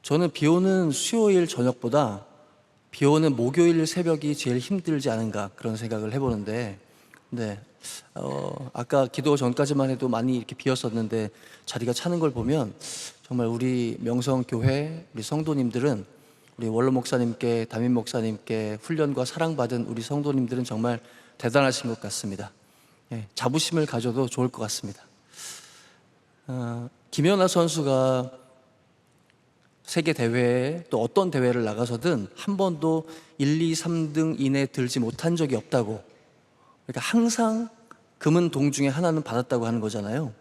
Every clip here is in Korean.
저는 비 오는 수요일 저녁보다 비 오는 목요일 새벽이 제일 힘들지 않은가 그런 생각을 해보는데, 네, 아까 기도 전까지만 해도 많이 이렇게 비었었는데 자리가 차는 걸 보면 정말 우리 명성교회 우리 성도님들은, 우리 원로 목사님께, 담임 목사님께 훈련과 사랑받은 우리 성도님들은 정말 대단하신 것 같습니다. 예, 자부심을 가져도 좋을 것 같습니다. 김연아 선수가 세계 대회에 또 어떤 대회를 나가서든 한 번도 1, 2, 3등 이내에 들지 못한 적이 없다고, 그러니까 항상 금은 동 중에 하나는 받았다고 하는 거잖아요.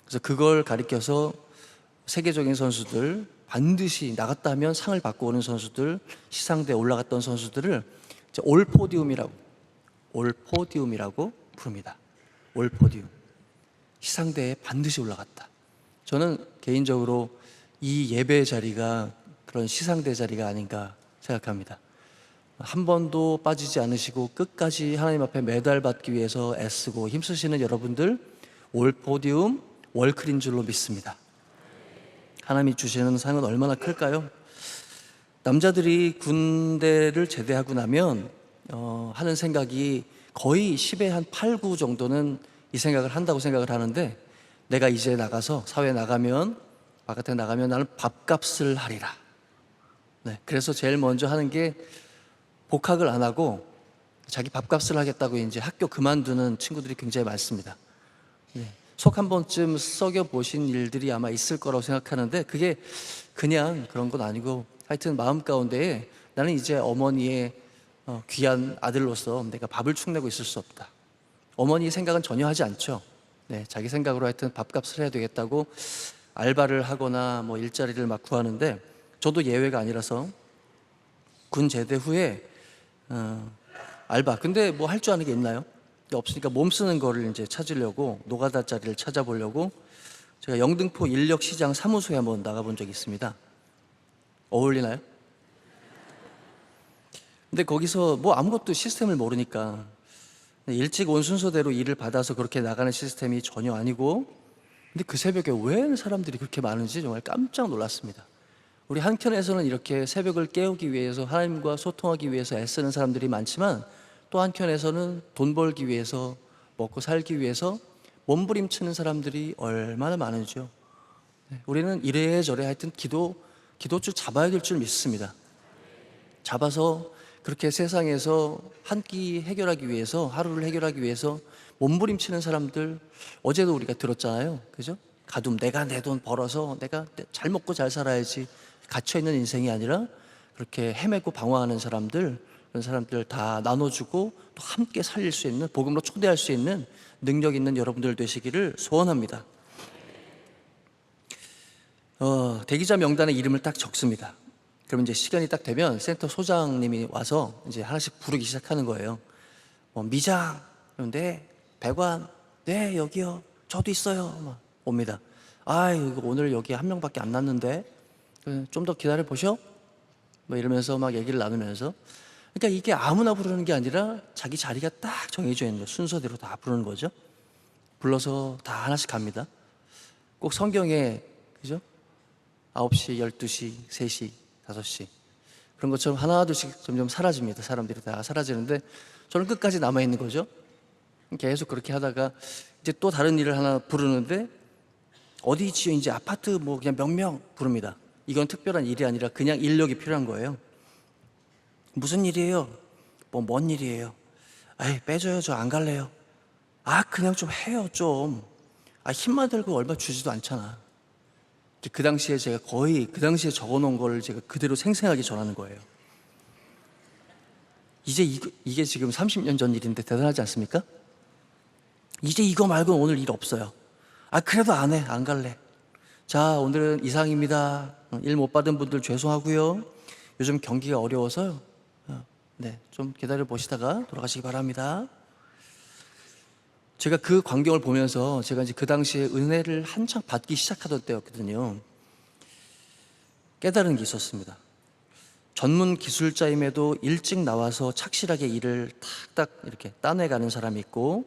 그래서 그걸 가리켜서 세계적인 선수들, 반드시 나갔다 하면 상을 받고 오는 선수들, 시상대에 올라갔던 선수들을 이제 올포디움이라고 부릅니다. 올포디움. 시상대에 반드시 올라갔다. 저는 개인적으로 이 예배 자리가 그런 시상대 자리가 아닌가 생각합니다. 한 번도 빠지지 않으시고 끝까지 하나님 앞에 메달 받기 위해서 애쓰고 힘쓰시는 여러분들, 올포디움, 월클인 줄로 믿습니다. 하나님이 주시는 상은 얼마나 클까요? 남자들이 군대를 제대하고 나면 하는 생각이 거의 10에 한 8, 9 정도는 이 생각을 한다고 생각을 하는데, 내가 이제 나가서 사회에 나가면, 바깥에 나가면 나는 밥값을 하리라. 네, 그래서 제일 먼저 하는 게 복학을 안 하고 자기 밥값을 하겠다고 이제 학교 그만두는 친구들이 굉장히 많습니다. 네, 속 한 번쯤 썩여 보신 일들이 아마 있을 거라고 생각하는데, 그게 그냥 그런 건 아니고, 하여튼 마음 가운데에 나는 이제 어머니의 귀한 아들로서 내가 밥을 축내고 있을 수 없다. 어머니 생각은 전혀 하지 않죠. 네, 자기 생각으로 하여튼 밥값을 해야 되겠다고 알바를 하거나 뭐 일자리를 막 구하는데, 저도 예외가 아니라서 군 제대 후에 알바, 근데 뭐 할 줄 아는 게 있나요? 없으니까 몸 쓰는 거를 이제 찾으려고 노가다 자리를 찾아보려고 제가 영등포 인력시장 사무소에 한번 나가본 적이 있습니다. 어울리나요? 근데 거기서 뭐 아무것도 시스템을 모르니까 일찍 온 순서대로 일을 받아서 그렇게 나가는 시스템이 전혀 아니고, 근데 그 새벽에 왜 사람들이 그렇게 많은지 정말 깜짝 놀랐습니다. 우리 한켠에서는 이렇게 새벽을 깨우기 위해서, 하나님과 소통하기 위해서 애쓰는 사람들이 많지만, 또 한켠에서는 돈 벌기 위해서, 먹고 살기 위해서 몸부림치는 사람들이 얼마나 많은지요. 우리는 이래저래 하여튼 기도줄 잡아야 될 줄 믿습니다. 잡아서 그렇게 세상에서 한 끼 해결하기 위해서, 하루를 해결하기 위해서 몸부림치는 사람들, 어제도 우리가 들었잖아요. 그죠? 가둠, 내가 내 돈 벌어서 내가 잘 먹고 잘 살아야지, 갇혀있는 인생이 아니라 그렇게 헤매고 방황하는 사람들, 그런 사람들 다 나눠주고 또 함께 살릴 수 있는, 복음으로 초대할 수 있는 능력 있는 여러분들 되시기를 소원합니다. 대기자 명단에 이름을 딱 적습니다. 그러면 이제 시간이 딱 되면 센터 소장님이 와서 이제 하나씩 부르기 시작하는 거예요. 미장, 네, 배관, 네, 여기요, 저도 있어요. 막 옵니다. 이거 오늘 여기 한 명밖에 안 났는데 좀 더 기다려 보셔? 뭐 이러면서 막 얘기를 나누면서, 그러니까 이게 아무나 부르는 게 아니라 자기 자리가 딱 정해져 있는 거, 순서대로 다 부르는 거죠. 불러서 다 하나씩 갑니다. 꼭 성경에, 그죠? 9시, 12시, 3시, 5시 그런 것처럼 하나둘씩 점점 사라집니다. 사람들이 다 사라지는데 저는 끝까지 남아있는 거죠. 계속 그렇게 하다가 이제 또 다른 일을 하나 부르는데, 어디 지요? 이제 아파트 뭐 그냥 몇 명 부릅니다. 이건 특별한 일이 아니라 그냥 인력이 필요한 거예요. 무슨 일이에요? 뭔 일이에요? 빼줘요. 저 안 갈래요. 그냥 좀 해요, 좀. 힘만 들고 얼마 주지도 않잖아. 그 당시에 제가 거의 그 당시에 적어놓은 거를 제가 그대로 생생하게 전하는 거예요. 이게 지금 30년 전 일인데 대단하지 않습니까? 이제 이거 말고는 오늘 일 없어요. 그래도 안 해, 안 갈래. 자, 오늘은 이상입니다. 일 못 받은 분들 죄송하고요. 요즘 경기가 어려워서요. 네, 좀 기다려 보시다가 돌아가시기 바랍니다. 제가 그 광경을 보면서, 제가 이제 그 당시에 은혜를 한창 받기 시작하던 때였거든요. 깨달은 게 있었습니다. 전문 기술자임에도 일찍 나와서 착실하게 일을 탁탁 이렇게 따내가는 사람이 있고,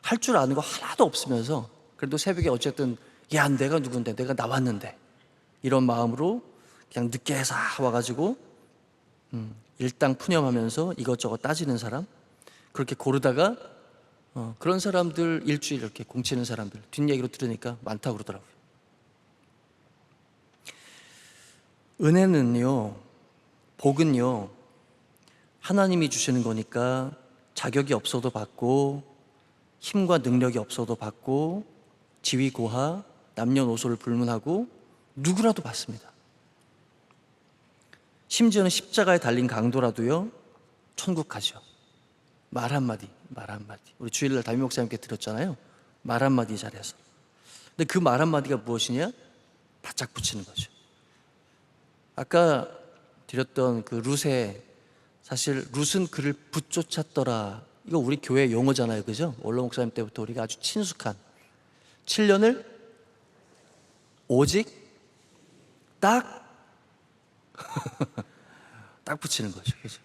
할 줄 아는 거 하나도 없으면서 그래도 새벽에 어쨌든, 야, 내가 누군데, 내가 나왔는데, 이런 마음으로 그냥 늦게 사 와가지고 일당 푸념하면서 이것저것 따지는 사람, 그렇게 고르다가 그런 사람들 일주일 이렇게 공치는 사람들 뒷얘기로 들으니까 많다고 그러더라고요. 은혜는요, 복은요, 하나님이 주시는 거니까 자격이 없어도 받고 힘과 능력이 없어도 받고 지위 고하 남녀노소를 불문하고 누구라도 받습니다. 심지어는 십자가에 달린 강도라도요 천국 가죠. 말 한마디, 말 한마디. 우리 주일날 담임 목사님께 드렸잖아요. 말 한마디 잘해서. 근데 그 말 한마디가 무엇이냐? 바짝 붙이는 거죠. 아까 드렸던 그 룻의, 사실 룻은 그를 붙쫓았더라, 이거 우리 교회 용어잖아요, 그죠? 원로 목사님 때부터 우리가 아주 친숙한 7년을 오직 딱 딱 붙이는 거죠, 그죠?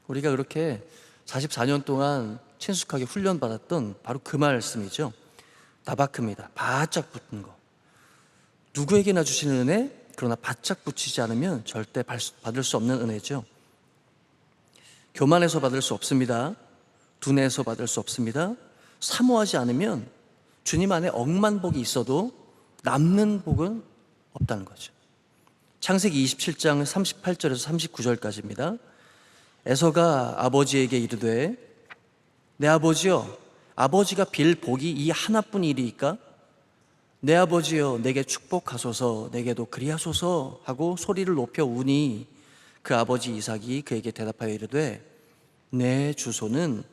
우리가 그렇게 44년 동안 친숙하게 훈련받았던 바로 그 말씀이죠. 다바크입니다. 바짝 붙는 거. 누구에게나 주시는 은혜, 그러나 바짝 붙이지 않으면 절대 받을 수 없는 은혜죠. 교만해서 받을 수 없습니다. 둔해서 받을 수 없습니다. 사모하지 않으면 주님 안에 억만 복이 있어도 남는 복은 없다는 거죠. 창세기 27장 38절에서 39절까지입니다. 에서가 아버지에게 이르되 내 아버지여, 아버지가 빌 복이 이 하나뿐이리이까? 내 아버지여, 내게 축복하소서, 내게도 그리하소서 하고 소리를 높여 우니 그 아버지 이삭이 그에게 대답하여 이르되 내 주소는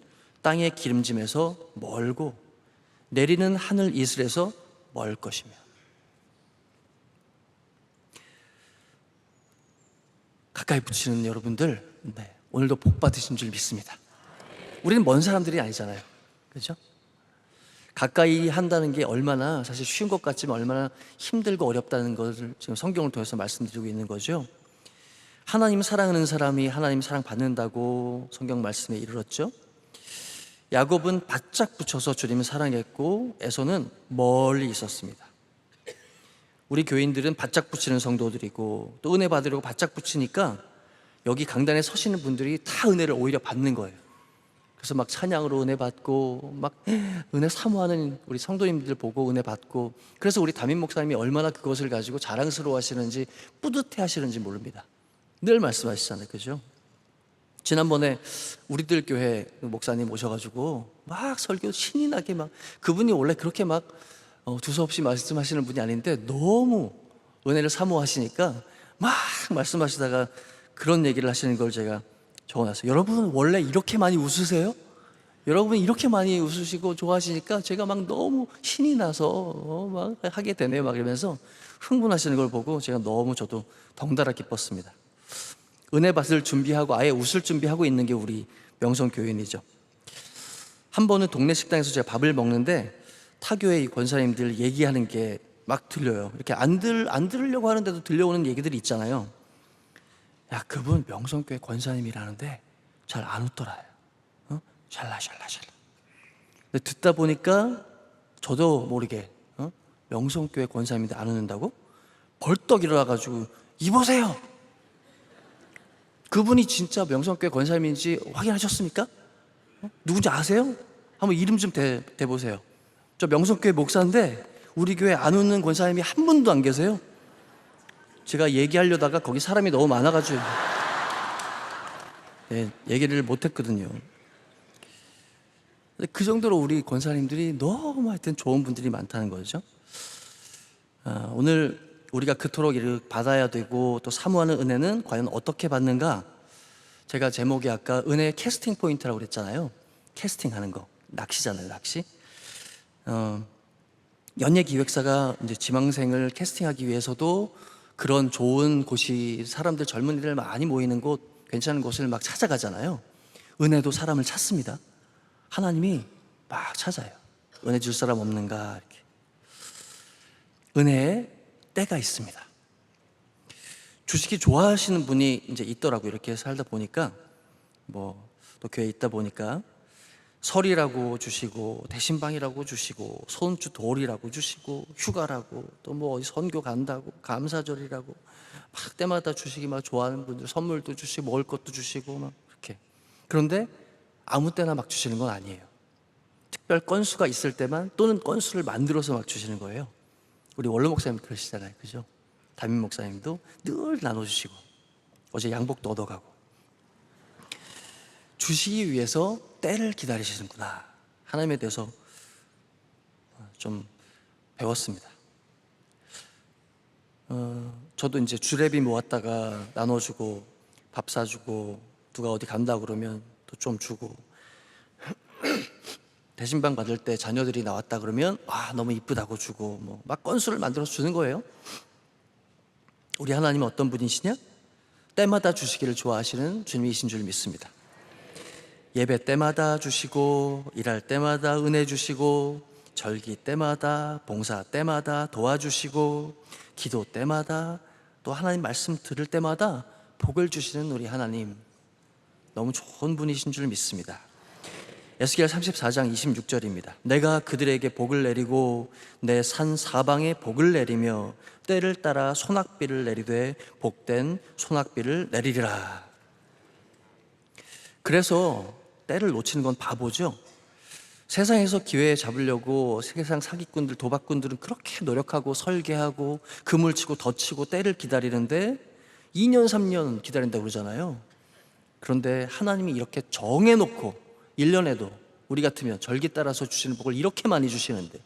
땅의 기름짐에서 멀고 내리는 하늘 이슬에서 멀 것이며. 가까이 붙이는 여러분들, 오늘도 복 받으신 줄 믿습니다. 우리는 먼 사람들이 아니잖아요, 그렇죠? 가까이 한다는 게 얼마나 사실 쉬운 것 같지만 얼마나 힘들고 어렵다는 것을 지금 성경을 통해서 말씀드리고 있는 거죠. 하나님 사랑하는 사람이 하나님 사랑받는다고 성경 말씀에 이르렀죠. 야곱은 바짝 붙여서 주님을 사랑했고 에서는 멀리 있었습니다. 우리 교인들은 바짝 붙이는 성도들이고 또 은혜 받으려고 바짝 붙이니까 여기 강단에 서시는 분들이 다 은혜를 오히려 받는 거예요. 그래서 막 찬양으로 은혜 받고 막 은혜 사모하는 우리 성도님들 보고 은혜 받고, 그래서 우리 담임 목사님이 얼마나 그것을 가지고 자랑스러워 하시는지 뿌듯해 하시는지 모릅니다. 늘 말씀하시잖아요, 그죠? 지난번에 우리들 교회 목사님 오셔가지고 막 설교 신이 나게 막, 그분이 원래 그렇게 막 두서없이 말씀하시는 분이 아닌데 너무 은혜를 사모하시니까 막 말씀하시다가 그런 얘기를 하시는 걸 제가 적어놨어요. 여러분은 원래 이렇게 많이 웃으세요? 여러분이 이렇게 많이 웃으시고 좋아하시니까 제가 막 너무 신이 나서 막 하게 되네요, 막 이러면서 흥분하시는 걸 보고 제가 너무 저도 덩달아 기뻤습니다. 은혜 받을 준비하고 아예 웃을 준비하고 있는 게 우리 명성교인이죠. 한 번은 동네 식당에서 제가 밥을 먹는데 타교의 권사님들 얘기하는 게 막 들려요. 이렇게 안 들으려고 하는데도 들려오는 얘기들이 있잖아요. 야, 그분 명성교회 권사님이라는데 잘 안 웃더라. 샬라샬라. 근데 듣다 보니까 저도 모르게 명성교회 권사님인데 안 웃는다고? 벌떡 일어나가지고 이보세요. 그분이 진짜 명성교회 권사님인지 확인하셨습니까? 누군지 아세요? 한번 이름 좀 대보세요. 저 명성교회 목사인데 우리 교회 안 웃는 권사님이 한 분도 안 계세요. 제가 얘기하려다가 거기 사람이 너무 많아가지고 얘기를 못했거든요. 그 정도로 우리 권사님들이 너무 하여튼 좋은 분들이 많다는 거죠. 오늘 우리가 그토록 이를 받아야 되고 또 사모하는 은혜는 과연 어떻게 받는가? 제가 제목이 아까 은혜의 캐스팅 포인트라고 그랬잖아요. 캐스팅하는 거, 낚시잖아요, 낚시. 연예기획사가 이제 지망생을 캐스팅하기 위해서도 그런 좋은 곳이, 사람들, 젊은이들 많이 모이는 곳, 괜찮은 곳을 막 찾아가잖아요. 은혜도 사람을 찾습니다. 하나님이 막 찾아요. 은혜 줄 사람 없는가, 이렇게. 은혜에 때가 있습니다. 주식이 좋아하시는 분이 이제 있더라고요. 이렇게 살다 보니까, 또 교회에 있다 보니까 설이라고 주시고 대신방이라고 주시고 손주 돌이라고 주시고 휴가라고 또 뭐 어디 선교 간다고 감사절이라고 막 때마다 주시기 막 좋아하는 분들 선물도 주시고 먹을 것도 주시고 막 이렇게. 그런데 아무 때나 막 주시는 건 아니에요. 특별 건수가 있을 때만 또는 건수를 만들어서 막 주시는 거예요. 우리 원로 목사님 그러시잖아요, 그죠? 담임 목사님도 늘 나눠주시고 어제 양복도 얻어가고 주시기 위해서 때를 기다리시는구나, 하나님에 대해서 좀 배웠습니다. 저도 이제 주례비 모았다가 나눠주고 밥 사주고 누가 어디 간다 그러면 또 좀 주고 대신방 받을 때 자녀들이 나왔다 그러면 너무 이쁘다고 주고 뭐 막 건수를 만들어서 주는 거예요. 우리 하나님은 어떤 분이시냐? 때마다 주시기를 좋아하시는 주님이신 줄 믿습니다. 예배 때마다 주시고 일할 때마다 은혜 주시고 절기 때마다 봉사 때마다 도와주시고 기도 때마다 또 하나님 말씀 들을 때마다 복을 주시는 우리 하나님, 너무 좋은 분이신 줄 믿습니다. 에스겔 34장 26절입니다. 내가 그들에게 복을 내리고 내 산 사방에 복을 내리며 때를 따라 소낙비를 내리되 복된 소낙비를 내리리라. 그래서 때를 놓치는 건 바보죠. 세상에서 기회 잡으려고 세상 사기꾼들, 도박꾼들은 그렇게 노력하고 설계하고 그물 치고 덧치고 때를 기다리는데 2년 3년 기다린다고 그러잖아요. 그런데 하나님이 이렇게 정해놓고 1년에도 우리 같으면 절기 따라서 주시는 복을 이렇게 많이 주시는데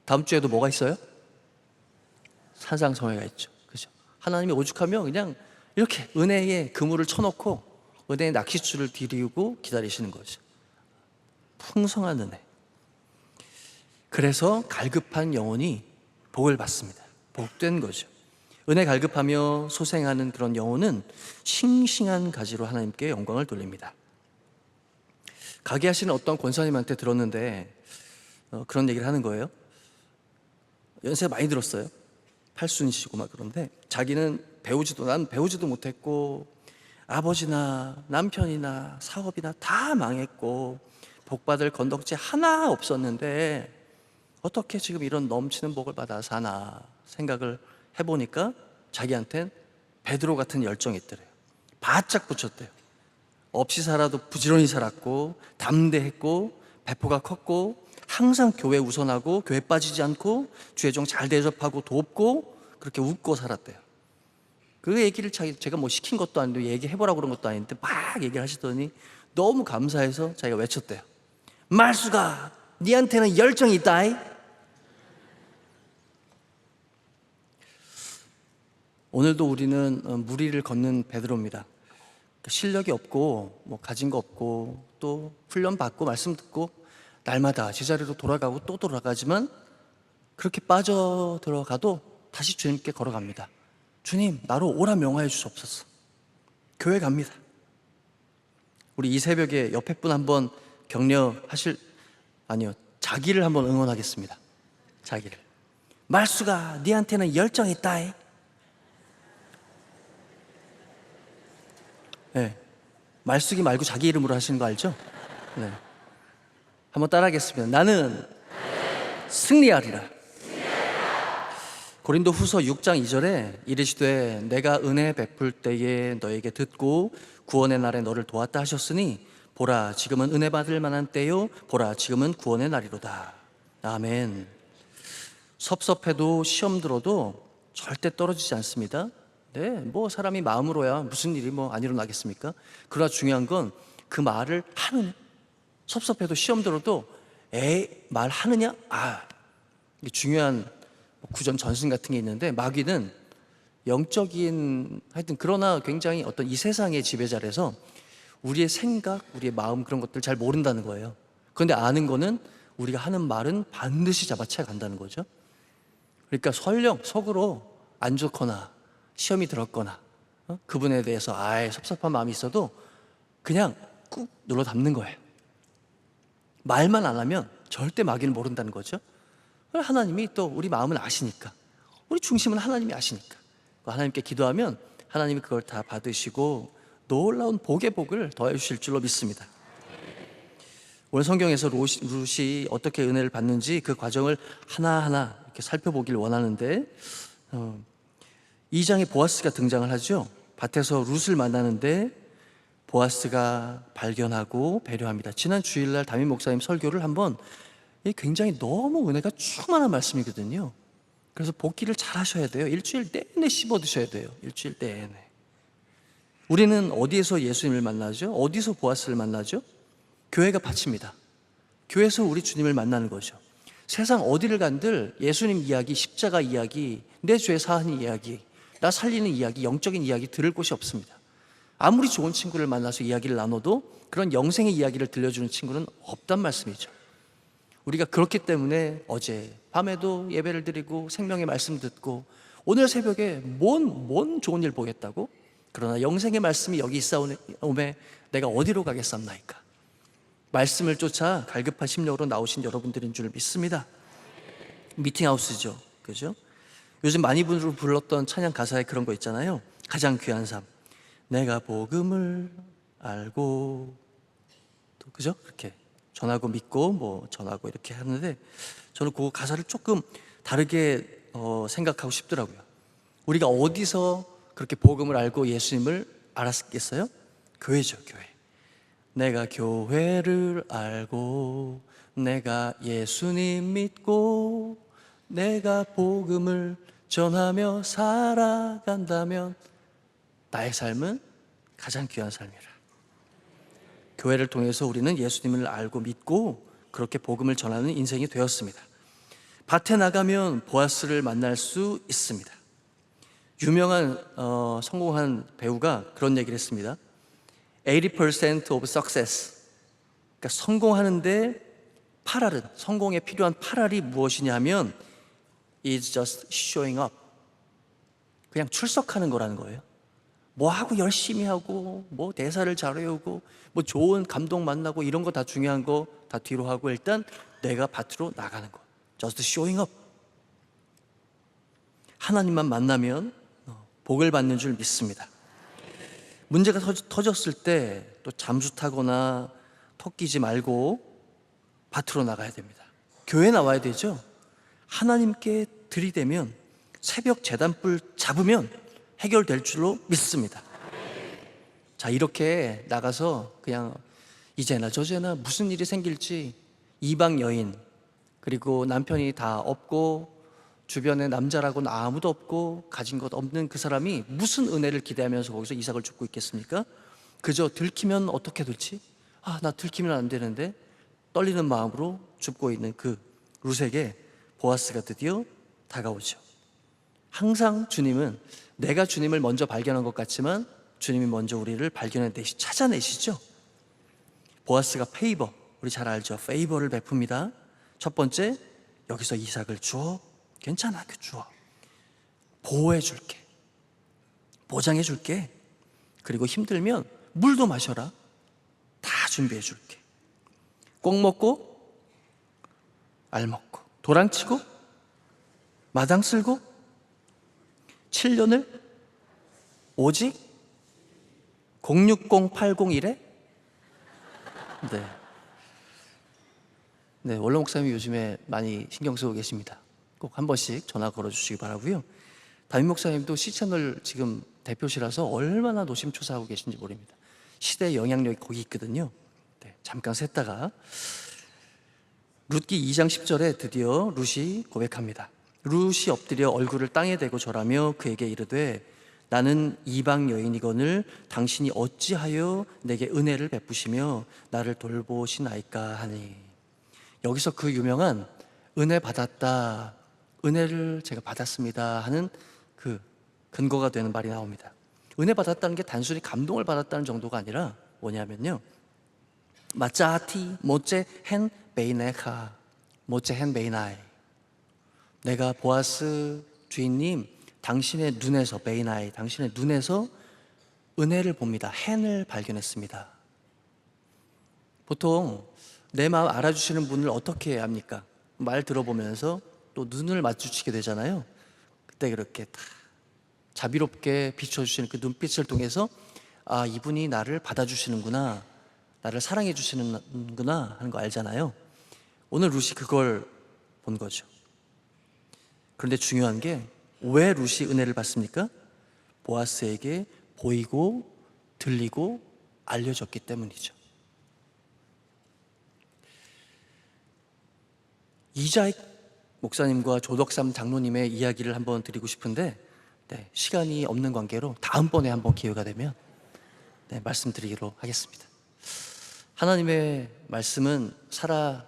다음 주에도 뭐가 있어요? 산상성회가 있죠, 그죠? 하나님이 오죽하면 그냥 이렇게 은혜의 그물을 쳐놓고 은혜의 낚싯줄을 들이고 기다리시는 거죠. 풍성한 은혜. 그래서 갈급한 영혼이 복을 받습니다. 복된 거죠. 은혜 갈급하며 소생하는 그런 영혼은 싱싱한 가지로 하나님께 영광을 돌립니다. 가게 하시는 어떤 권사님한테 들었는데 그런 얘기를 하는 거예요. 연세가 많이 들었어요. 팔순이시고 막. 그런데 자기는 난 배우지도 못했고 아버지나 남편이나 사업이나 다 망했고 복받을 건덕지 하나 없었는데 어떻게 지금 이런 넘치는 복을 받아 사나 생각을 해보니까 자기한텐 베드로 같은 열정이 있더래요. 바짝 붙였대요. 없이 살아도 부지런히 살았고 담대했고 배포가 컸고 항상 교회 우선하고 교회 빠지지 않고 주의 종 잘 대접하고 돕고 그렇게 웃고 살았대요. 그 얘기를 제가 뭐 시킨 것도 아닌데 얘기해보라고 그런 것도 아닌데 막 얘기를 하시더니 너무 감사해서 자기가 외쳤대요. 말수가 니한테는 열정이 있다이. 오늘도 우리는 무리를 걷는 베드로입니다. 실력이 없고 뭐 가진 거 없고 또 훈련 받고 말씀 듣고 날마다 제자리로 돌아가고 또 돌아가지만 그렇게 빠져 들어가도 다시 주님께 걸어갑니다. 주님, 나로 오라 명하여 주시옵소서. 교회 갑니다. 우리 이 새벽에 옆에 분 한번 자기를 한번 응원하겠습니다. 자기를. 말수가 니한테는 열정이 있다이. 네. 말쓰기 말고 자기 이름으로 하시는 거 알죠? 네. 한번 따라하겠습니다. 나는 승리하리라. 고린도 후서 6장 2절에 이르시되 내가 은혜 베풀 때에 너에게 듣고 구원의 날에 너를 도왔다 하셨으니 보라 지금은 은혜 받을 만한 때요 보라 지금은 구원의 날이로다. 아멘. 섭섭해도 시험 들어도 절대 떨어지지 않습니다. 네, 뭐 사람이 마음으로야 무슨 일이 뭐 안 일어나겠습니까? 그러나 중요한 건 그 말을 하느냐. 섭섭해도 시험 들어도 말하느냐? 이게 중요한 구전 전승 같은 게 있는데 마귀는 영적인 하여튼 그러나 굉장히 어떤 이 세상의 지배자라서 우리의 생각, 우리의 마음 그런 것들 잘 모른다는 거예요. 그런데 아는 거는 우리가 하는 말은 반드시 잡아채 간다는 거죠. 그러니까 설령 속으로 안 좋거나 시험이 들었거나 그분에 대해서 섭섭한 마음이 있어도 그냥 꾹 눌러 담는 거예요. 말만 안 하면 절대 마귀는 모른다는 거죠. 하나님이 또 우리 마음은 아시니까, 우리 중심은 하나님이 아시니까 하나님께 기도하면 하나님이 그걸 다 받으시고 놀라운 복의 복을 더해 주실 줄로 믿습니다. 오늘 성경에서 룻이 어떻게 은혜를 받는지 그 과정을 하나하나 이렇게 살펴보길 원하는데 2장에 보아스가 등장을 하죠. 밭에서 룻을 만나는데 보아스가 발견하고 배려합니다. 지난 주일날 담임 목사님 설교를 한번 굉장히 너무 은혜가 충만한 말씀이거든요. 그래서 복기를 잘 하셔야 돼요. 일주일 내내 씹어 드셔야 돼요. 일주일 내내. 우리는 어디에서 예수님을 만나죠? 어디서 보아스를 만나죠? 교회가 밭입니다. 교회에서 우리 주님을 만나는 거죠. 세상 어디를 간들 예수님 이야기, 십자가 이야기, 내 죄 사하는 이야기, 나 살리는 이야기, 영적인 이야기 들을 곳이 없습니다. 아무리 좋은 친구를 만나서 이야기를 나눠도 그런 영생의 이야기를 들려주는 친구는 없단 말씀이죠. 우리가 그렇기 때문에 어제 밤에도 예배를 드리고 생명의 말씀 듣고 오늘 새벽에 뭔 좋은 일 보겠다고? 그러나 영생의 말씀이 여기 있사오매 내가 어디로 가겠사옵나이까? 말씀을 쫓아 갈급한 심령으로 나오신 여러분들인 줄 믿습니다. 미팅하우스죠, 그죠? 요즘 많이 불렀던 찬양 가사에 그런 거 있잖아요. 가장 귀한 삶, 내가 복음을 알고, 또 그죠? 그렇게 전하고 믿고 뭐 전하고 이렇게 하는데 저는 그 가사를 조금 다르게 생각하고 싶더라고요. 우리가 어디서 그렇게 복음을 알고 예수님을 알았겠어요? 교회죠, 교회. 내가 교회를 알고 내가 예수님 믿고 내가 복음을 전하며 살아간다면 나의 삶은 가장 귀한 삶이라. 교회를 통해서 우리는 예수님을 알고 믿고 그렇게 복음을 전하는 인생이 되었습니다. 밭에 나가면 보아스를 만날 수 있습니다. 유명한 성공한 배우가 그런 얘기를 했습니다. 80% of success, 그러니까 성공하는데 8알은, 성공에 필요한 8알이 무엇이냐 하면 is just showing up, 그냥 출석하는 거라는 거예요. 뭐 하고 열심히 하고 뭐 대사를 잘 외우고 뭐 좋은 감동 만나고 이런 거 다 중요한 거 다 뒤로 하고 일단 내가 밭으로 나가는 거, just showing up. 하나님만 만나면 복을 받는 줄 믿습니다. 문제가 터졌을 때 또 잠수 타거나 턱 끼지 말고 밭으로 나가야 됩니다. 교회 나와야 되죠. 하나님께 들이대면 새벽 제단불 잡으면 해결될 줄로 믿습니다. 자, 이렇게 나가서 그냥 이제나 저제나 무슨 일이 생길지, 이방 여인 그리고 남편이 다 없고 주변에 남자라고는 아무도 없고 가진 것 없는 그 사람이 무슨 은혜를 기대하면서 거기서 이삭을 줍고 있겠습니까? 그저 들키면 어떻게 될지, 나 들키면 안 되는데 떨리는 마음으로 줍고 있는 그 룻에게 보아스가 드디어 다가오죠. 항상 주님은 내가 주님을 먼저 발견한 것 같지만 주님이 먼저 우리를 찾아내시죠. 보아스가 페이버, 우리 잘 알죠. 페이버를 베풉니다. 첫 번째, 여기서 이삭을 주어. 괜찮아, 주어. 보호해 줄게, 보장해 줄게. 그리고 힘들면 물도 마셔라. 다 준비해 줄게. 꼭 먹고 알 먹고 도랑치고 마당 쓸고 7년을 오직 060801에 네, 원로 목사님이 요즘에 많이 신경 쓰고 계십니다. 꼭 한 번씩 전화 걸어주시기 바라고요. 담임 목사님도 C채널 지금 대표시라서 얼마나 노심초사하고 계신지 모릅니다. 시대의 영향력이 거기 있거든요. 네, 잠깐 샜다가 룻기 2장 10절에 드디어 룻이 고백합니다. 룻이 엎드려 얼굴을 땅에 대고 절하며 그에게 이르되 나는 이방 여인이거늘 당신이 어찌하여 내게 은혜를 베푸시며 나를 돌보시나이까 하니. 여기서 그 유명한 은혜 받았다, 은혜를 제가 받았습니다 하는 그 근거가 되는 말이 나옵니다. 은혜 받았다는 게 단순히 감동을 받았다는 정도가 아니라 뭐냐면요, 마짜티 모째 헨 베이네카 모째 헨 베이나이, 내가 보아스 주인님 당신의 눈에서, 베이나이 당신의 눈에서 은혜를 봅니다. 헨을 발견했습니다. 보통 내 마음 알아주시는 분을 어떻게 합니까? 말 들어보면서 또 눈을 마주치게 되잖아요. 그때 그렇게 다 자비롭게 비춰주시는 그 눈빛을 통해서 이분이 나를 받아주시는구나, 나를 사랑해 주시는구나 하는 거 알잖아요. 오늘 룻이 그걸 본 거죠. 그런데 중요한 게 왜 룻이 은혜를 받습니까? 보아스에게 보이고 들리고 알려졌기 때문이죠. 이자익 목사님과 조덕삼 장로님의 이야기를 한번 드리고 싶은데 시간이 없는 관계로 다음번에 한번 기회가 되면 말씀드리기로 하겠습니다. 하나님의 말씀은 살아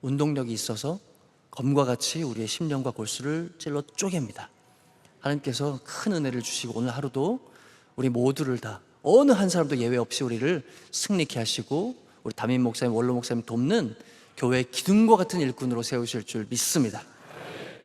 운동력이 있어서 검과 같이 우리의 심령과 골수를 찔러 쪼갭니다. 하나님께서 큰 은혜를 주시고 오늘 하루도 우리 모두를 다 어느 한 사람도 예외 없이 우리를 승리케 하시고 우리 담임 목사님, 원로 목사님 돕는 교회의 기둥과 같은 일꾼으로 세우실 줄 믿습니다.